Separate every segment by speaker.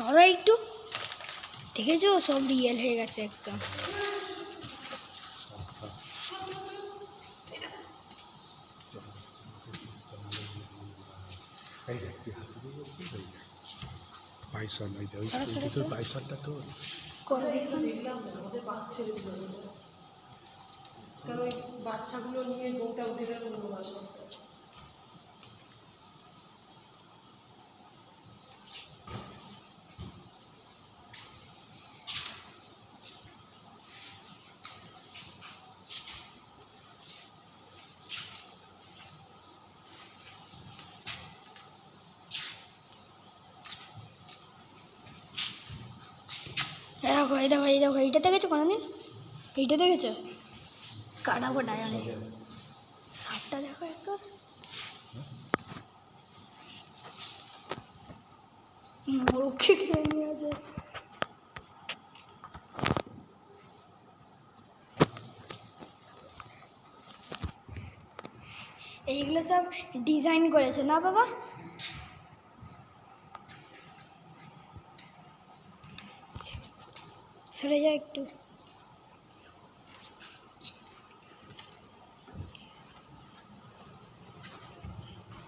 Speaker 1: সরা একটু, দেখেছো সব রিয়েল হয়ে গেছে একদম।
Speaker 2: বাইসনটা তো
Speaker 3: বাচ্চাগুলো নিয়ে বউটা উঠে গেল অন্য বাসা।
Speaker 1: দেখো এই দেখো এই দেখো, এইটা দেখেছো কোনোদিন? এইটা দেখেছো? কাটাবো ডায়নে সাপটা দেখো একটু। মোরগকে খেয়ে নিয়ে আছে। এইগুলো সব ডিজাইন করেছে না বাবা? সরে যা একটু।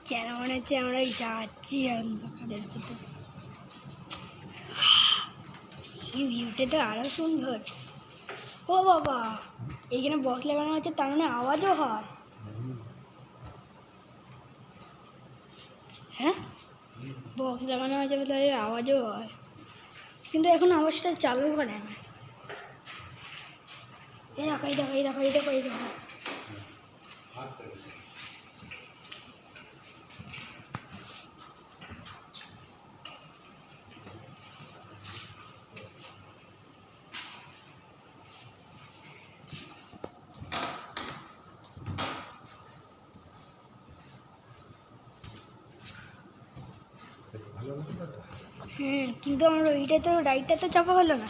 Speaker 1: যেন মনে হচ্ছে আমরা যাচ্ছি অন্ধকারের ভিতরে। এই ভিউটা তো আরো সুন্দর। ও বাবা, এইখানে বক্স লাগানো হচ্ছে, তার মানে আওয়াজও হয়। হ্যাঁ, বক্স লাগানো হয়েছে বলে আওয়াজও হয়, কিন্তু এখন আওয়াজটা চালু করে না। এই দেখো এই দেখো এই দেখো এই দেখো এই দেখো। কিন্তু আমার ওইটা তো রাইডটা তো চাপা হলো না।